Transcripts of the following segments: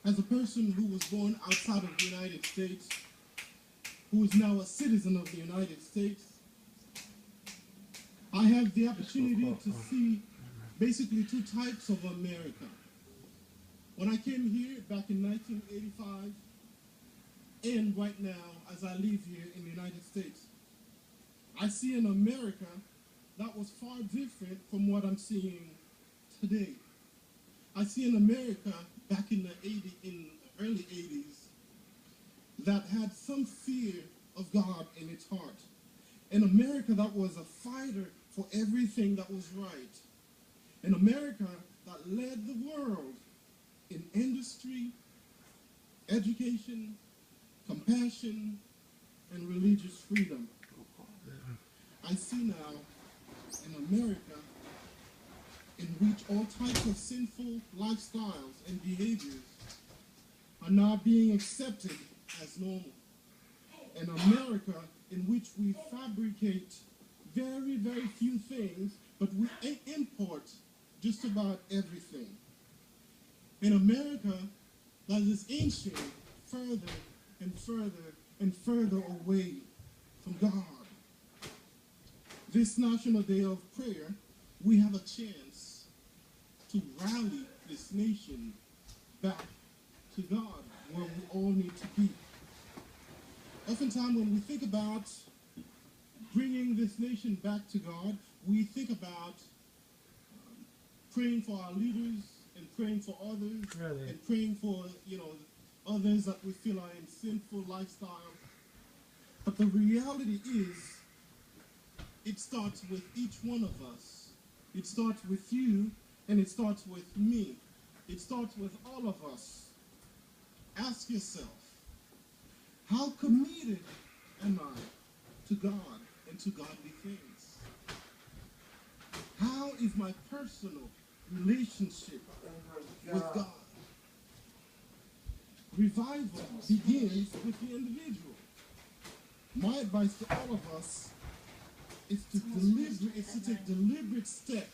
As a person who was born outside of the United States, who is now a citizen of the United States, I have the opportunity to see basically two types of America. When I came here back in 1985, and right now as I live here in the United States, I see an America that was far different from what I'm seeing today. I see an America back in the early 80s that had some fear of God in its heart. An America that was a fighter for everything that was right. An America that led the world in industry, education, compassion, and religious freedom. I see now an America in which all types of sinful lifestyles and behaviors are now being accepted as normal. An America in which we fabricate very, very few things, but we import just about everything. An America that is inching further and further and further away from God. This National Day of Prayer, we have a chance to rally this nation back to God, where we all need to be. Oftentimes when we think about bringing this nation back to God, we think about praying for our leaders and praying for others, really? And praying for, others that we feel are in sinful lifestyle. But the reality is, it starts with each one of us. It starts with you, and it starts with me. It starts with all of us. Ask yourself, how committed am I to God and to godly things? How is my personal relationship with God? Revival begins with the individual. My advice to all of us is to take deliberate steps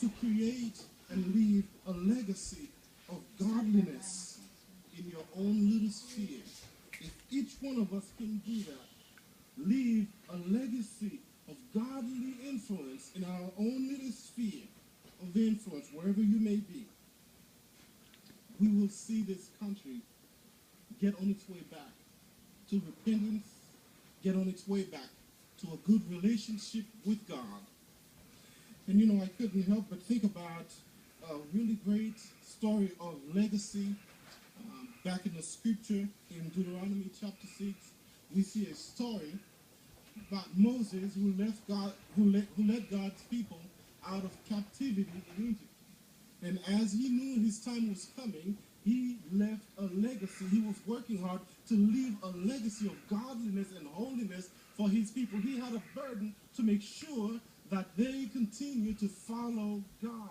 to create and leave a legacy of godliness in your own little sphere. If each one of us can do that, leave a legacy of godly influence in our own little sphere of influence, wherever you may be, we will see this country get on its way back to repentance, get on its way back to a good relationship with God. And I couldn't help but think about a really great story of legacy. Back in the scripture in Deuteronomy chapter 6, we see a story about Moses who led God's people out of captivity in Egypt. And as he knew his time was coming, he left a legacy. He was working hard to leave a legacy of godliness and holiness for his people. He had a burden to make sure that they continue to follow God.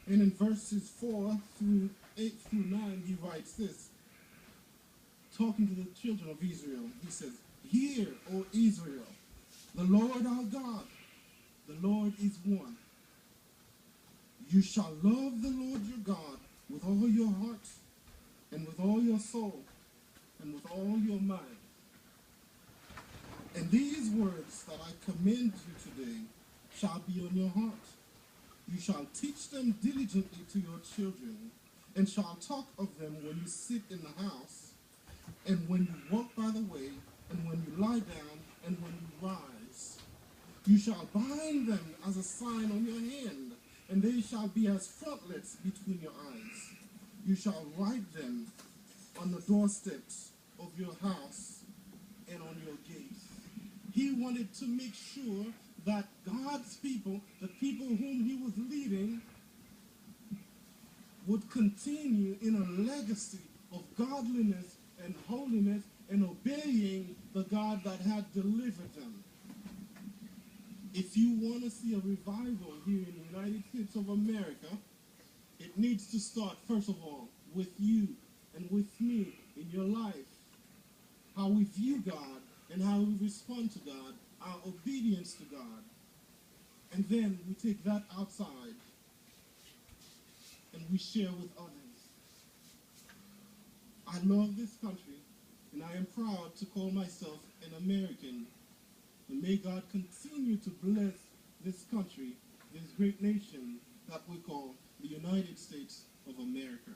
And in verses 4 through 8 through 9, he writes this, talking to the children of Israel. He says, "Hear, O Israel, the Lord our God, the Lord is one. You shall love the Lord your God with all your heart, and with all your soul, and with all your mind. And these words that I command you today shall be on your heart. You shall teach them diligently to your children, and shall talk of them when you sit in the house, and when you walk by the way, and when you lie down, and when you rise. You shall bind them as a sign on your hand, and they shall be as frontlets between your eyes. You shall write them on the doorsteps of your house and on your gates." He wanted to make sure that God's people, the people whom he was leading, would continue in a legacy of godliness and holiness and obeying the God that had delivered them. If you want to see a revival here in the United States of America, it needs to start, first of all, with you and with me in your life. How we view God and how we respond to God, our obedience to God. And then we take that outside and we share with others. I love this country, and I am proud to call myself an American. And may God continue to bless this country, this great nation that we call the United States of America.